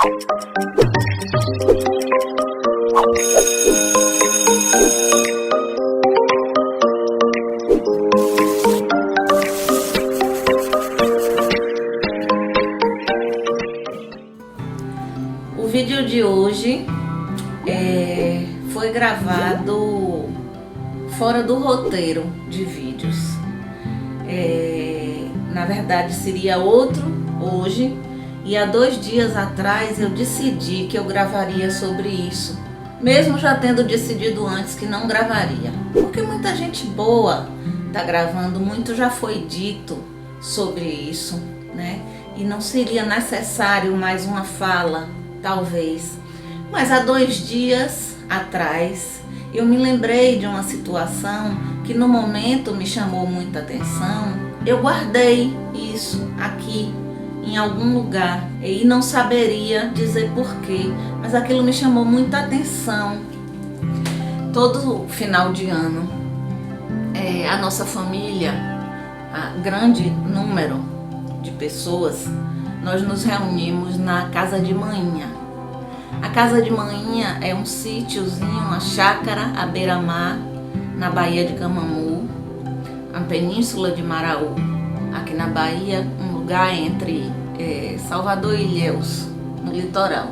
O vídeo de hoje foi gravado fora do roteiro de vídeos. Na verdade seria outro hoje, e há 2 dias atrás eu decidi que eu gravaria sobre isso, mesmo já tendo decidido antes que não gravaria, porque muita gente boa tá gravando, muito já foi dito sobre isso, né? E não seria necessário mais uma fala, talvez. Mas há 2 dias atrás eu me lembrei de uma situação que no momento me chamou muita atenção. Eu guardei isso aqui em algum lugar e não saberia dizer porquê, mas aquilo me chamou muita atenção. Todo final de ano, a nossa família, a grande número de pessoas, nós nos reunimos na casa de manhã. A casa de manhã é um sítiozinho, uma chácara à beira-mar, na Baía de Camamu, a península de Maraú, aqui na Bahia, um lugar entre Salvador e Ilhéus, no litoral.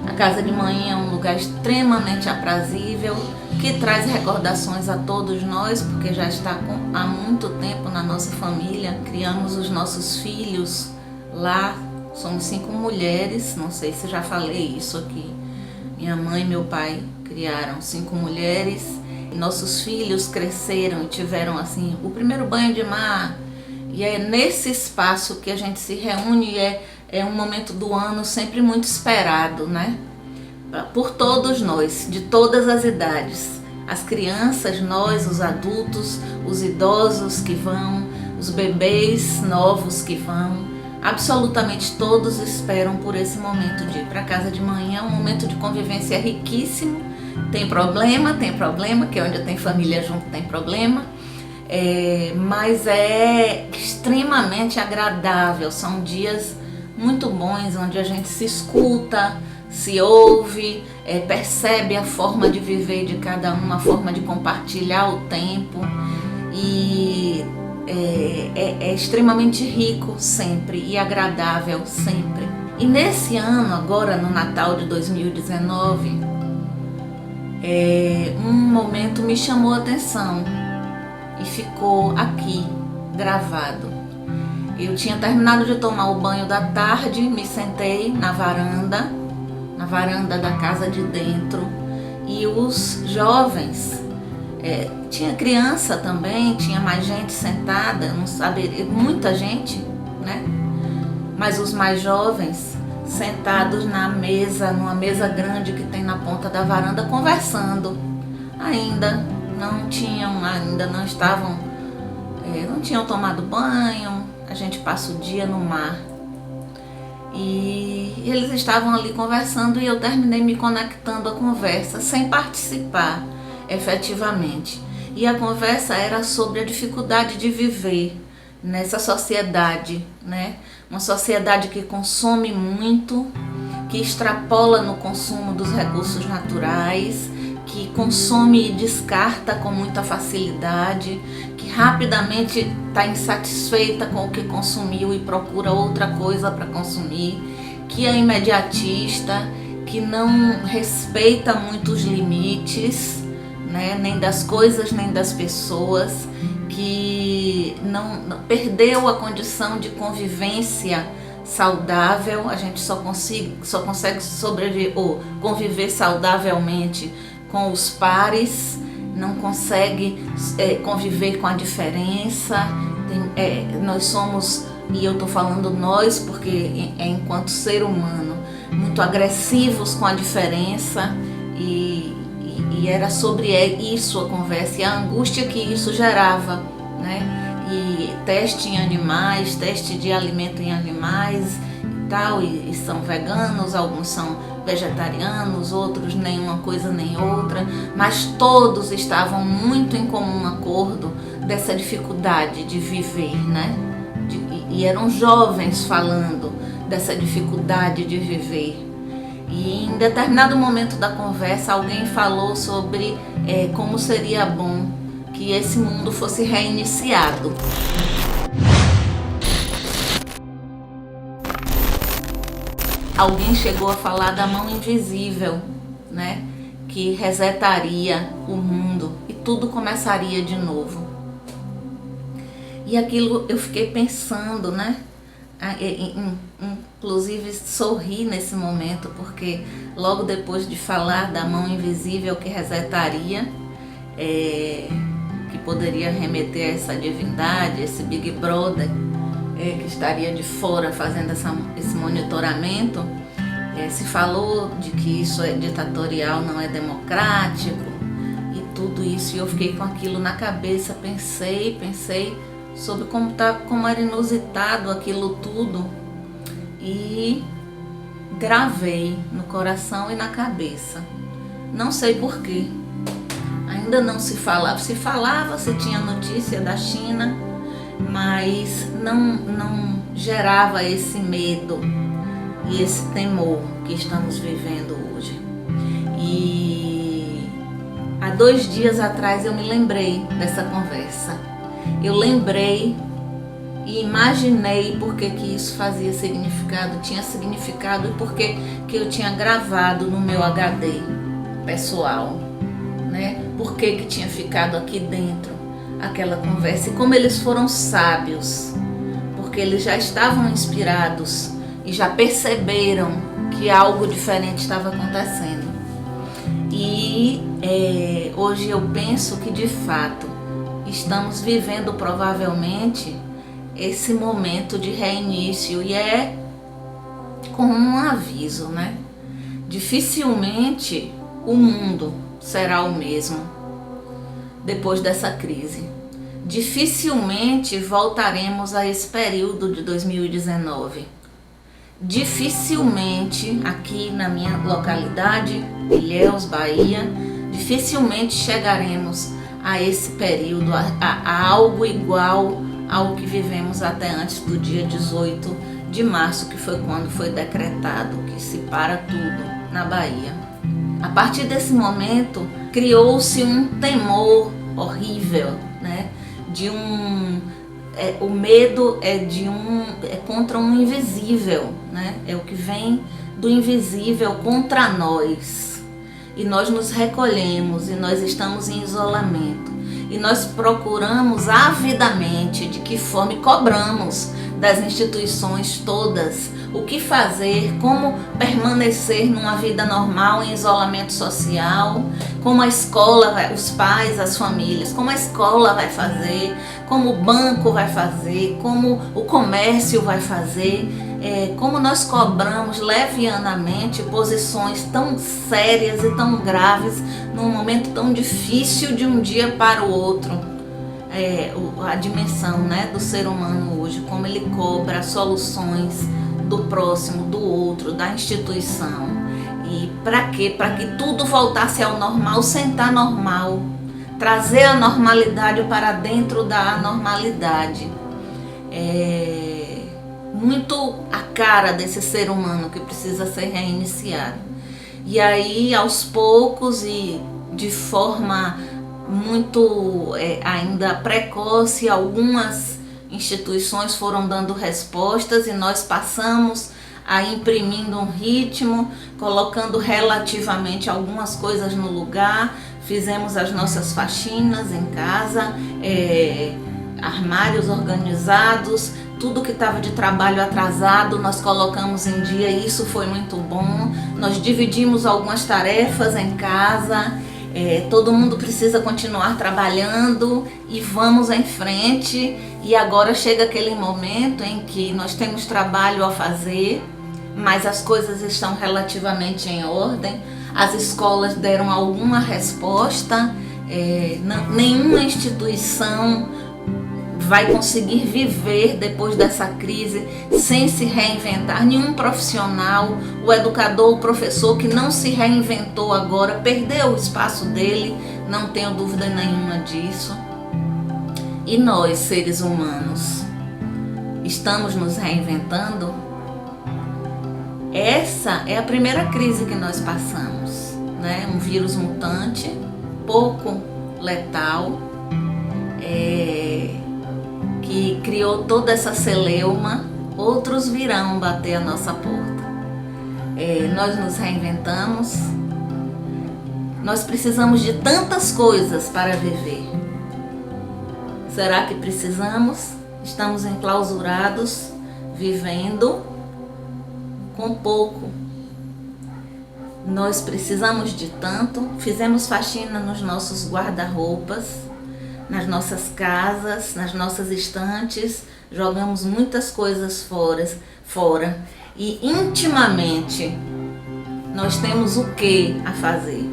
A casa de manhã é um lugar extremamente aprazível, que traz recordações a todos nós, porque já está há muito tempo na nossa família. Criamos os nossos filhos lá, somos 5 mulheres, não sei se já falei isso aqui. Minha mãe e meu pai criaram 5 mulheres, e nossos filhos cresceram e tiveram assim o primeiro banho de mar. E é nesse espaço que a gente se reúne, é um momento do ano sempre muito esperado, né? Por todos nós, de todas as idades. As crianças, nós, os adultos, os idosos que vão, os bebês novos que vão, absolutamente todos esperam por esse momento de ir para casa de manhã. É um momento de convivência riquíssimo. Tem problema, que é onde tem família junto tem problema. Mas é extremamente agradável, são dias muito bons onde a gente se escuta, se ouve, percebe a forma de viver de cada um, a forma de compartilhar o tempo, e é extremamente rico sempre e agradável sempre. E nesse ano, agora no Natal de 2019, um momento me chamou a atenção e ficou aqui gravado. Eu tinha terminado de tomar o banho da tarde, me sentei na varanda da casa de dentro, e os jovens, tinha criança também, tinha mais gente sentada, não saberia, muita gente, né? Mas os mais jovens sentados na mesa, numa mesa grande que tem na ponta da varanda, conversando. Ainda não tinham tomado banho. A gente passa o dia no mar, e eles estavam ali conversando, e eu terminei me conectando à conversa sem participar efetivamente. E a conversa era sobre a dificuldade de viver nessa sociedade, né? Uma sociedade que consome muito, que extrapola no consumo dos recursos naturais, que consome e descarta com muita facilidade, que rapidamente está insatisfeita com o que consumiu e procura outra coisa para consumir, que é imediatista, que não respeita muito os limites, né, nem das coisas nem das pessoas, que não perdeu a condição de convivência saudável. A gente só consegue sobreviver ou conviver saudavelmente com os pares, não consegue conviver com a diferença. Nós somos, e eu estou falando nós porque enquanto ser humano, muito agressivos com a diferença, e era sobre isso a conversa, e a angústia que isso gerava, né? E teste em animais, teste de alimento em animais e tal, e são veganos, alguns são vegetarianos, outros nem uma coisa nem outra, mas todos estavam muito em comum acordo dessa dificuldade de viver, né? E eram jovens falando dessa dificuldade de viver. E em determinado momento da conversa, alguém falou sobre como seria bom que esse mundo fosse reiniciado. Alguém chegou a falar da mão invisível, né? Que resetaria o mundo e tudo começaria de novo. E aquilo eu fiquei pensando, né? Inclusive sorri nesse momento, porque logo depois de falar da mão invisível que resetaria, que poderia remeter a essa divindade, esse Big Brother, que estaria de fora fazendo esse monitoramento, se falou de que isso é ditatorial, não é democrático e tudo isso, e eu fiquei com aquilo na cabeça, pensei sobre como era inusitado aquilo tudo e gravei no coração e na cabeça. Não sei porquê, ainda não se falava, se tinha notícia da China, mas não gerava esse medo e esse temor que estamos vivendo hoje. E há 2 dias atrás eu me lembrei dessa conversa. Eu lembrei e imaginei porque que isso tinha significado e porque que eu tinha gravado no meu HD pessoal, né? Por que tinha ficado aqui dentro aquela conversa e como eles foram sábios, porque eles já estavam inspirados e já perceberam que algo diferente estava acontecendo. E hoje eu penso que de fato estamos vivendo provavelmente esse momento de reinício e é como um aviso, né? Dificilmente o mundo será o mesmo depois dessa crise. Dificilmente voltaremos a esse período de 2019. Dificilmente aqui na minha localidade, Ilhéus, Bahia, dificilmente chegaremos a esse período, a algo igual ao que vivemos até antes do dia 18 de março, que foi quando foi decretado que se para tudo na Bahia. A partir desse momento, criou-se um temor horrível, né? O medo é contra um invisível, né? É o que vem do invisível contra nós. E nós nos recolhemos e nós estamos em isolamento. E nós procuramos avidamente de que forma, e cobramos das instituições todas o que fazer, como permanecer numa vida normal em isolamento social, como a escola, os pais, as famílias, como a escola vai fazer, como o banco vai fazer, como o comércio vai fazer, como nós cobramos levianamente posições tão sérias e tão graves num momento tão difícil de um dia para o outro. A dimensão, né, do ser humano hoje, como ele cobra soluções do próximo, do outro, da instituição. E para quê? Para que tudo voltasse ao normal sem estar normal. Trazer a normalidade para dentro da anormalidade. Muito a cara desse ser humano que precisa ser reiniciado. E aí, aos poucos e de forma muito ainda precoce, algumas instituições foram dando respostas e nós passamos a imprimindo um ritmo, colocando relativamente algumas coisas no lugar, fizemos as nossas faxinas em casa, armários organizados, tudo que estava de trabalho atrasado nós colocamos em dia e isso foi muito bom. Nós dividimos algumas tarefas em casa. Todo mundo precisa continuar trabalhando e vamos em frente. E agora chega aquele momento em que nós temos trabalho a fazer, mas as coisas estão relativamente em ordem. As escolas deram alguma resposta, nenhuma instituição vai conseguir viver depois dessa crise sem se reinventar. Nenhum profissional, o educador, o professor que não se reinventou agora, perdeu o espaço dele, não tenho dúvida nenhuma disso. E nós, seres humanos, estamos nos reinventando? Essa é a primeira crise que nós passamos, né? Um vírus mutante, pouco letal, que criou toda essa celeuma. Outros virão bater a nossa porta. Nós nos reinventamos. Nós precisamos de tantas coisas para viver. Será que precisamos? Estamos enclausurados, vivendo com pouco. Nós precisamos de tanto. Fizemos faxina nos nossos guarda-roupas, nas nossas casas, nas nossas estantes. Jogamos muitas coisas fora. E intimamente nós temos o que a fazer?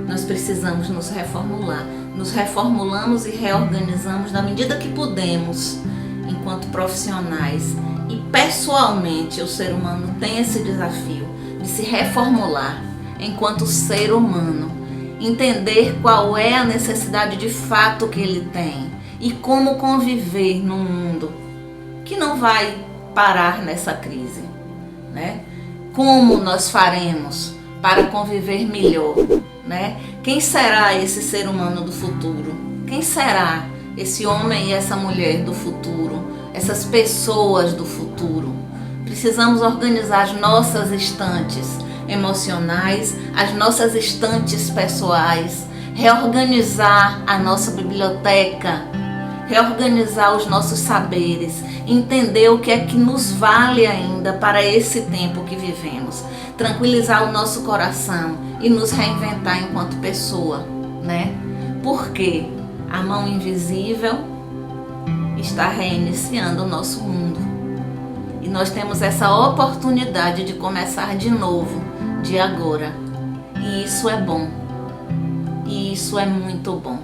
Nós precisamos nos reformular. Nos reformulamos e reorganizamos na medida que podemos, enquanto profissionais. E pessoalmente o ser humano tem esse desafio de se reformular enquanto ser humano, entender qual é a necessidade de fato que ele tem e como conviver num mundo que não vai parar nessa crise, né? Como nós faremos para conviver melhor, né? Quem será esse ser humano do futuro? Quem será esse homem e essa mulher do futuro? Essas pessoas do futuro? Precisamos organizar as nossas estantes emocionais, as nossas estantes pessoais, reorganizar a nossa biblioteca, reorganizar os nossos saberes, entender o que é que nos vale ainda para esse tempo que vivemos, tranquilizar o nosso coração e nos reinventar enquanto pessoa, né? Porque a mão invisível está reiniciando o nosso mundo. E nós temos essa oportunidade de começar de novo, de agora. E isso é bom. E isso é muito bom.